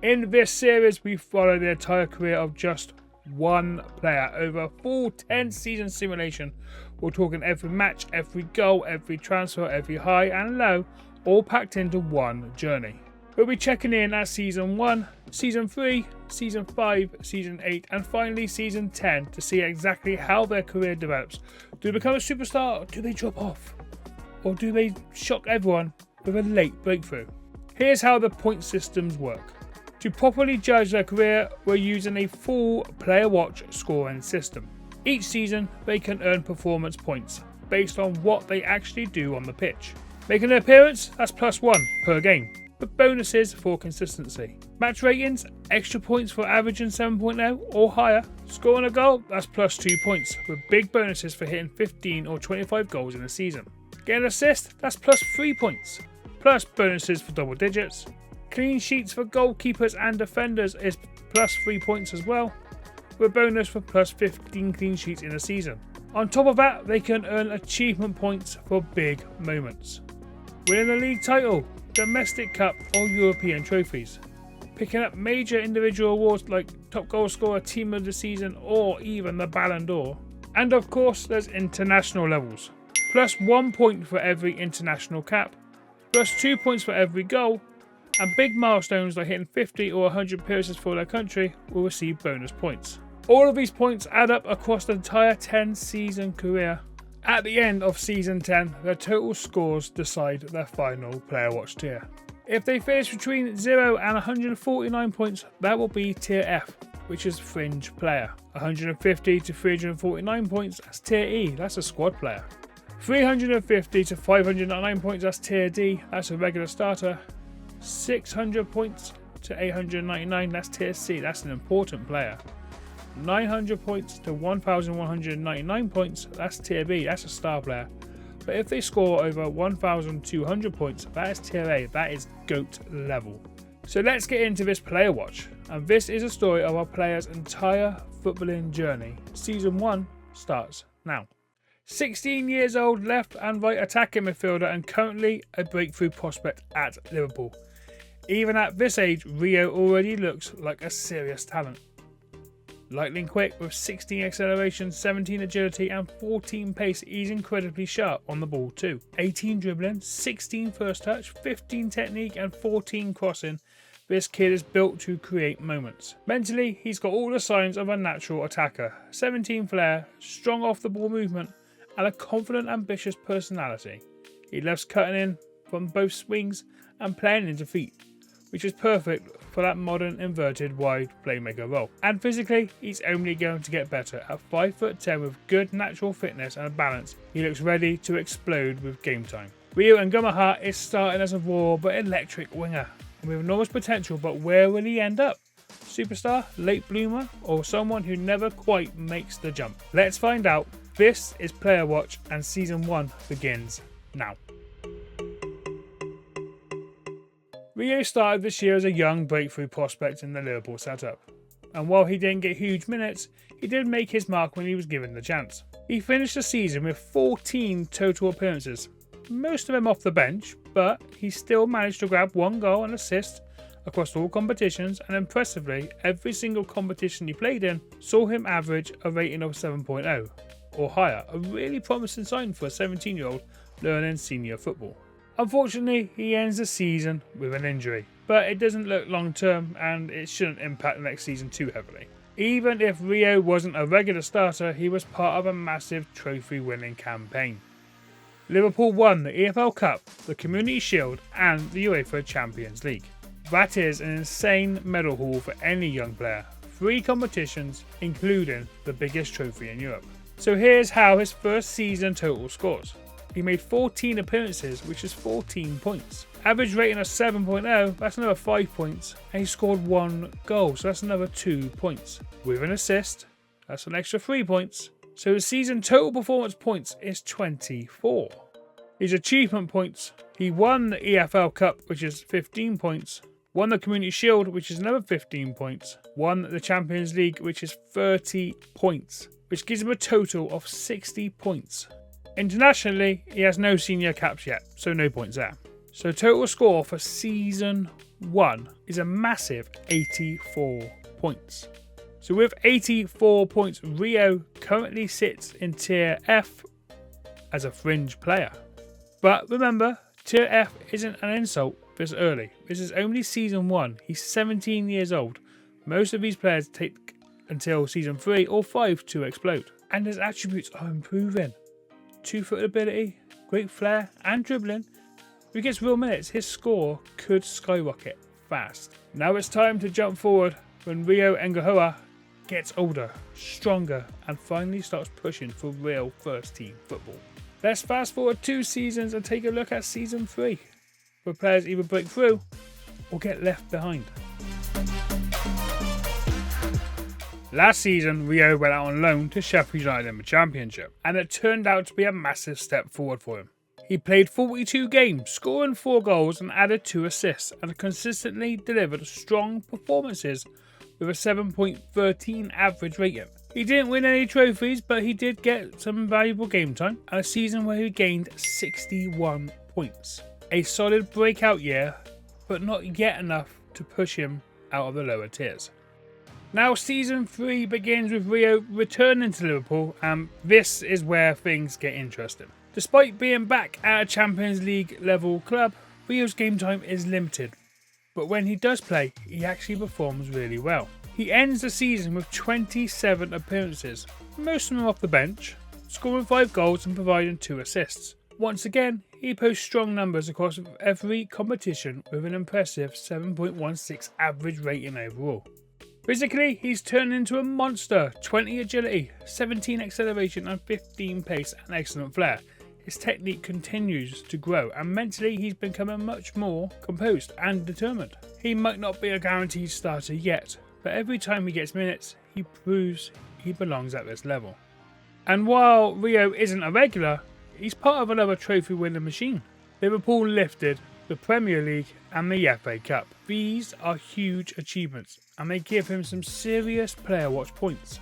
In this series, we follow the entire career of just one player over a full 10-season simulation. We're talking every match, every goal, every transfer, every high and low, all packed into one journey. We'll be checking in at Season 1, Season 3, Season 5, Season 8 and finally Season 10 to see exactly how their career develops. Do they become a superstar? Do they drop off? Or do they shock everyone with a late breakthrough? Here's how the point systems work. To properly judge their career, we're using a full player watch scoring system. Each season, they can earn performance points based on what they actually do on the pitch. Making an appearance, that's +1 per game, with bonuses for consistency. Match ratings, extra points for averaging 7.0 or higher. Scoring a goal, that's +2 points, with big bonuses for hitting 15 or 25 goals in a season. Getting an assist, that's +3 points, plus bonuses for double digits. Clean sheets for goalkeepers and defenders is +3 points as well, with a bonus for +15 clean sheets in a season. On top of that, they can earn achievement points for big moments. Winning the league title, domestic cup or European trophies. Picking up major individual awards like top goal scorer, team of the season or even the Ballon d'Or. And of course there's international levels. +1 point for every international cap, +2 points for every goal, and big milestones like hitting 50 or 100 appearances for their country will receive bonus points. All of these points add up across the entire 10-season career. At the end of Season 10, their total scores decide their final player watch tier. If they finish between 0 and 149 points, that will be Tier F, which is Fringe Player. 150 to 349 points, that's Tier E, that's a squad player. 350 to 599 points, that's Tier D, that's a regular starter. 600 points to 899, that's Tier C, that's an important player. 900 points to 1199 points, that's Tier B, that's a star player. But if they score over 1200 points, that is Tier A, that is GOAT level. So let's get into this player watch, and this is a story of our player's entire footballing journey. Season 1 starts now. 16 years old, left and right attacking midfielder and currently a breakthrough prospect at Liverpool. Even at this age, Rio already looks like a serious talent. Lightning quick with 16 acceleration, 17 agility and 14 pace, he's incredibly sharp on the ball too. 18 dribbling, 16 first touch, 15 technique and 14 crossing. This kid is built to create moments. Mentally, he's got all the signs of a natural attacker. 17 flair, strong off the ball movement and a confident, ambitious personality. He loves cutting in from both swings and playing into feet, which is perfect for that modern inverted wide playmaker role. And physically, he's only going to get better. At 5'10" with good natural fitness and balance, he looks ready to explode with game time. Rio Ngumoha is starting as a raw but electric winger, and with enormous potential, but where will he end up? Superstar, late bloomer, or someone who never quite makes the jump? Let's find out. This is Player Watch and Season 1 begins now. Rio started this year as a young breakthrough prospect in the Liverpool setup, and while he didn't get huge minutes, he did make his mark when he was given the chance. He finished the season with 14 total appearances, most of them off the bench, but he still managed to grab 1 goal and assist across all competitions, and impressively, every single competition he played in saw him average a rating of 7.0 or higher, a really promising sign for a 17-year-old learning senior football. Unfortunately, he ends the season with an injury, but it doesn't look long term and it shouldn't impact the next season too heavily. Even if Rio wasn't a regular starter, he was part of a massive trophy winning campaign. Liverpool won the EFL Cup, the Community Shield and the UEFA Champions League. That is an insane medal haul for any young player. 3 competitions, including the biggest trophy in Europe. So here's how his first season total scores. He made 14 appearances, which is 14 points. Average rating of 7.0, that's another 5 points. And he scored 1 goal, so that's another 2 points. With an assist, that's an extra 3 points. So his season total performance points is 24. His achievement points, he won the EFL Cup, which is 15 points. Won the Community Shield, which is another 15 points. Won the Champions League, which is 30 points, which gives him a total of 60 points. Internationally, he has no senior caps yet, so no points there. So total score for season 1 is a massive 84 points. So with 84 points, Rio currently sits in tier F as a fringe player. But remember, tier F isn't an insult this early. This is only season 1. He's 17 years old. Most of these players take until season 3 or 5 to explode. And his attributes are improving. 2-foot ability, great flair and dribbling. If he gets real minutes, his score could skyrocket fast. Now it's time to jump forward when Rio Ngumoha gets older, stronger, and finally starts pushing for real first team football. Let's fast forward 2 seasons and take a look at season 3, where players either break through or get left behind. Last season, Rio went out on loan to Sheffield United in the Championship, and it turned out to be a massive step forward for him. He played 42 games, scoring 4 goals and added 2 assists, and consistently delivered strong performances with a 7.13 average rating. He didn't win any trophies, but he did get some valuable game time, and a season where he gained 61 points. A solid breakout year, but not yet enough to push him out of the lower tiers. Now season 3 begins with Rio returning to Liverpool, and this is where things get interesting. Despite being back at a Champions League level club, Rio's game time is limited, but when he does play, he actually performs really well. He ends the season with 27 appearances, most of them off the bench, scoring 5 goals and providing 2 assists. Once again, he posts strong numbers across every competition with an impressive 7.16 average rating overall. Physically, he's turned into a monster, 20 agility, 17 acceleration and 15 pace and excellent flair. His technique continues to grow, and mentally he's becoming much more composed and determined. He might not be a guaranteed starter yet, but every time he gets minutes, he proves he belongs at this level. And while Rio isn't a regular, he's part of another trophy winning machine. Liverpool lifted the Premier League and the FA Cup. These are huge achievements, and they give him some serious player watch points.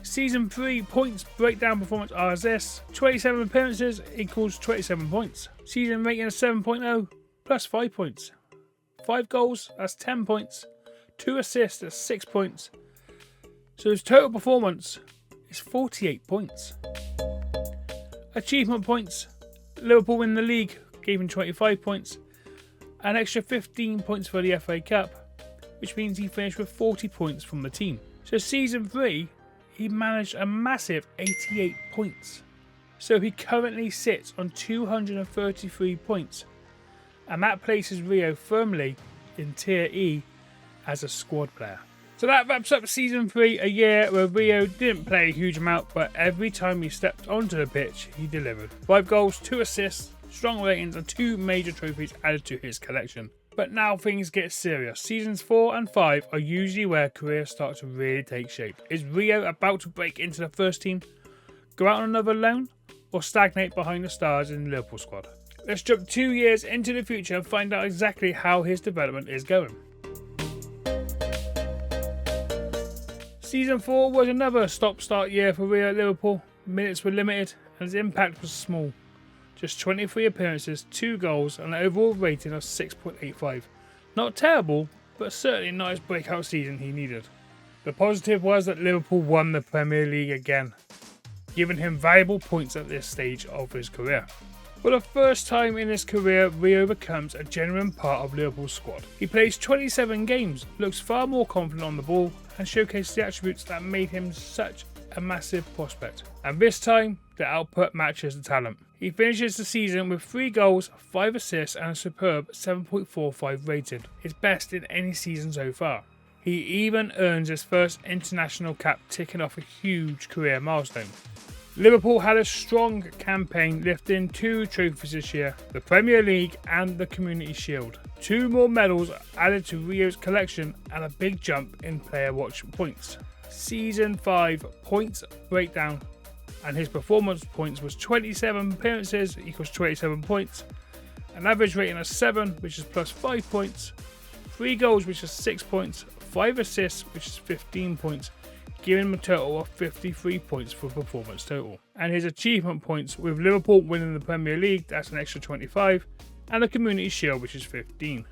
Season 3 points breakdown performance are as this: 27 appearances equals 27 points. Season rating is 7.0 plus 5 points. 5 goals, that's 10 points. 2 assists, that's 6 points. So his total performance is 48 points. Achievement points: Liverpool win the league, gave him 25 points. An extra 15 points for the FA Cup, which means he finished with 40 points from the team. So season 3, he managed a massive 88 points. So he currently sits on 233 points, and that places Rio firmly in tier E as a squad player. So that wraps up season 3, a year where Rio didn't play a huge amount, but every time he stepped onto the pitch, he delivered. 5 goals, 2 assists, strong ratings and 2 major trophies added to his collection. But now things get serious. Seasons 4 and 5 are usually where careers start to really take shape. Is Rio about to break into the first team, go out on another loan, or stagnate behind the stars in the Liverpool squad? Let's jump 2 years into the future and find out exactly how his development is going. Season 4 was another stop-start year for Rio at Liverpool. Minutes were limited and his impact was small. Just 23 appearances, 2 goals and an overall rating of 6.85. Not terrible, but certainly not his breakout season he needed. The positive was that Liverpool won the Premier League again, giving him valuable points at this stage of his career. For the first time in his career, Rio becomes a genuine part of Liverpool's squad. He plays 27 games, looks far more confident on the ball, and showcases the attributes that made him such a massive prospect. And this time, the output matches the talent. He finishes the season with 3 goals, 5 assists and a superb 7.45 rating, his best in any season so far. He even earns his first international cap, ticking off a huge career milestone. Liverpool had a strong campaign, lifting 2 trophies this year, the Premier League and the Community Shield. 2 more medals added to Rio's collection and a big jump in player watch points. Season 5 points breakdown, and his performance points was 27 appearances equals 27 points, an average rating of 7 which is plus 5 points, 3 goals which is 6 points, 5 assists which is 15 points, giving him a total of 53 points for performance total. And his achievement points, with Liverpool winning the Premier League, that's an extra 25, and the Community Shield, which is 15.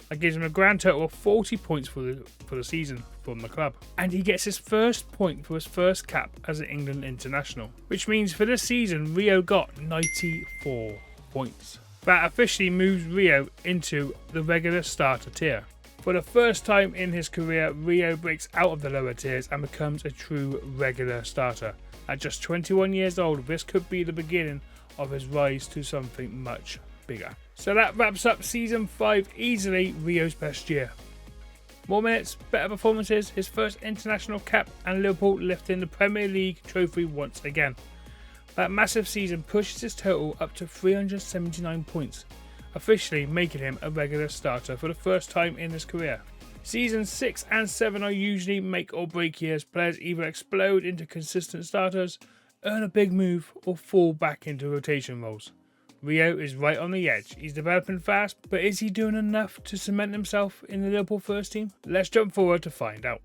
That gives him a grand total of 40 points for the season from the club. And he gets his first point for his first cap as an England international, which means for this season Rio got 94 points. That officially moves Rio into the regular starter tier. For the first time in his career, Rio breaks out of the lower tiers and becomes a true regular starter. At just 21 years old, this could be the beginning of his rise to something much bigger. So that wraps up Season 5, easily Rio's best year. More minutes, better performances, his first international cap, and Liverpool lifting the Premier League trophy once again. That massive season pushes his total up to 379 points, officially making him a regular starter for the first time in his career. Seasons 6 and 7 are usually make or break years. Players either explode into consistent starters, earn a big move, or fall back into rotation roles. Rio is right on the edge. He's developing fast, but is he doing enough to cement himself in the Liverpool first team? Let's jump forward to find out.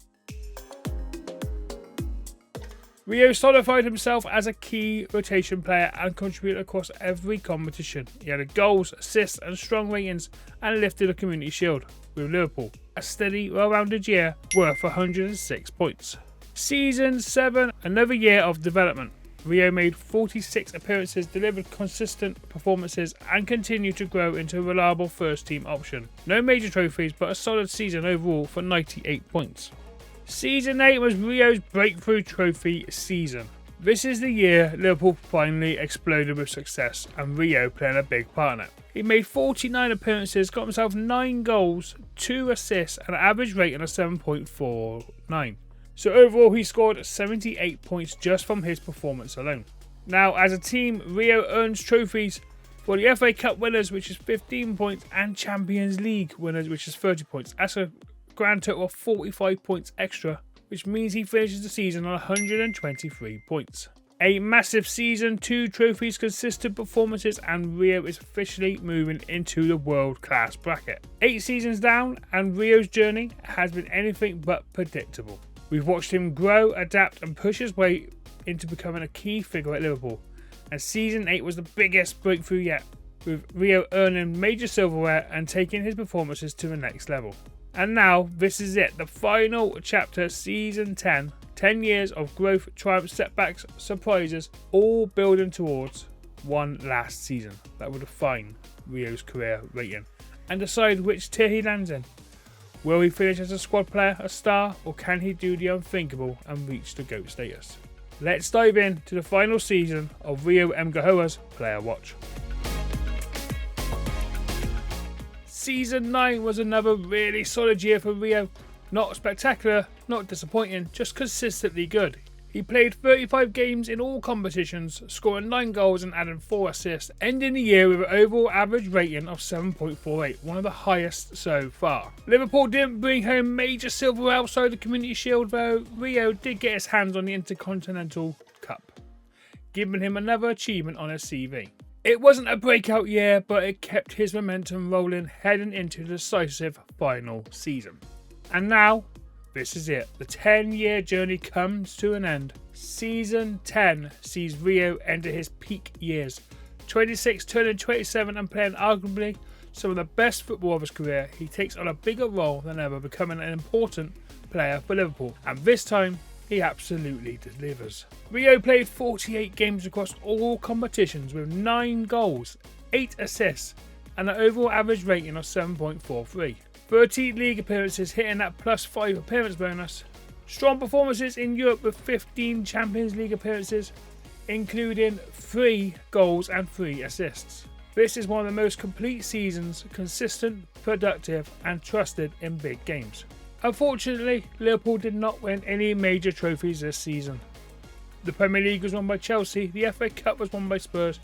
Rio solidified himself as a key rotation player and contributed across every competition. He had goals, assists and strong ratings and lifted a Community Shield with Liverpool. A steady, well-rounded year worth 106 points. Season 7, another year of development. Rio made 46 appearances, delivered consistent performances and continued to grow into a reliable first team option. No major trophies, but a solid season overall for 98 points. Season 8 was Rio's breakthrough trophy season. This is the year Liverpool finally exploded with success and Rio playing a big part in it. He made 49 appearances, got himself 9 goals, 2 assists and an average rating of 7.49. So overall he scored 78 points just from his performance alone. Now as a team, Rio earns trophies for the FA Cup winners, which is 15 points, and Champions League winners, which is 30 points. That's a grand total of 45 points extra, which means he finishes the season on 123 points. A massive season, 2 trophies, consistent performances, and Rio is officially moving into the world-class bracket. 8 seasons down, and Rio's journey has been anything but predictable. We've watched him grow, adapt, and push his way into becoming a key figure at Liverpool. And Season 8 was the biggest breakthrough yet, with Rio earning major silverware and taking his performances to the next level. And now, this is it, the final chapter, Season 10. 10 years of growth, triumphs, setbacks, surprises, all building towards one last season that will define Rio's career rating and decide which tier he lands in. Will he finish as a squad player, a star, or can he do the unthinkable and reach the GOAT status? Let's dive into the final season of Rio Ngumoha's Player Watch. Season 9 was another really solid year for Rio. Not spectacular, not disappointing, just consistently good. He played 35 games in all competitions, scoring 9 goals and adding 4 assists, ending the year with an overall average rating of 7.48, one of the highest so far. Liverpool didn't bring home major silver outside the Community Shield, though Rio did get his hands on the Intercontinental Cup, giving him another achievement on his CV. It wasn't a breakout year, but it kept his momentum rolling heading into the decisive final season. And now, this is it. The 10-year journey comes to an end. Season 10 sees Rio enter his peak years. 26 turning 27 and playing arguably some of the best football of his career. He takes on a bigger role than ever, becoming an important player for Liverpool. And this time, he absolutely delivers. Rio played 48 games across all competitions with 9 goals, 8 assists, and an overall average rating of 7.43. 30 league appearances, hitting that +5 appearance bonus. Strong performances in Europe with 15 Champions League appearances, including 3 goals and 3 assists. This is one of the most complete seasons, consistent, productive, and trusted in big games. Unfortunately, Liverpool did not win any major trophies this season. The Premier League was won by Chelsea, the FA Cup was won by Spurs,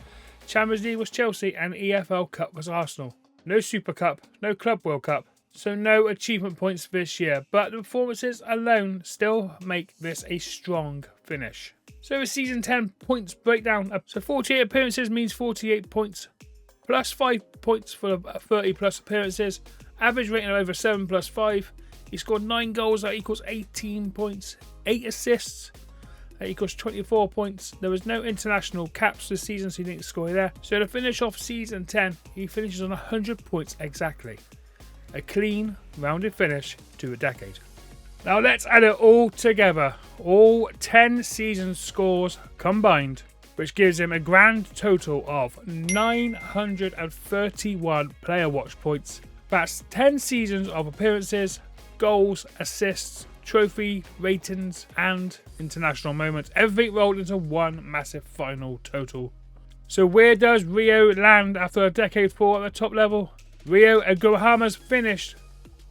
Champions League was Chelsea, and EFL Cup was Arsenal. No Super Cup, no Club World Cup, so no achievement points this year, but the performances alone still make this a strong finish. So the Season 10 points breakdown, so 48 appearances means 48 points, plus 5 points for 30 plus appearances, average rating of over 7 plus 5. He scored 9 goals, that equals 18 points, 8 assists, That equals 24 points. There was no international caps this season, so he didn't score there. So to finish off season 10, he finishes on 100 points exactly. A clean, rounded finish to a decade. Now let's add it all together. All 10 season scores combined, which gives him a grand total of 931 player watch points. That's 10 seasons of appearances, goals, assists, trophy, ratings, and international moments. Everything rolled into one massive final total. So where does Rio land after a decade 4 at the top level? Rio Ngumoha's finished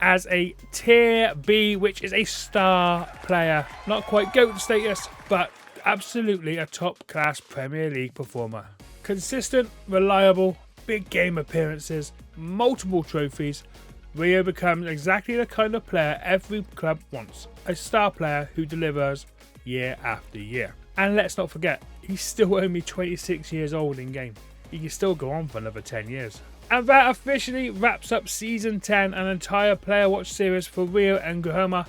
as a tier B, which is a star player. Not quite GOAT status, but absolutely a top class Premier League performer. Consistent, reliable, big game appearances, multiple trophies. Rio becomes exactly the kind of player every club wants. A star player who delivers year after year. And let's not forget, he's still only 26 years old in game. He can still go on for another 10 years. And that officially wraps up Season 10, an entire Player Watch series for Rio Ngumoha.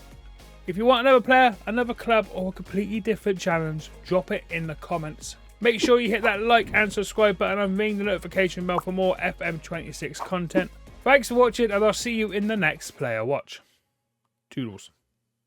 If you want another player, another club, or a completely different challenge, drop it in the comments. Make sure you hit that like and subscribe button and ring the notification bell for more FM26 content. Thanks for watching, and I'll see you in the next Player Watch. Toodles.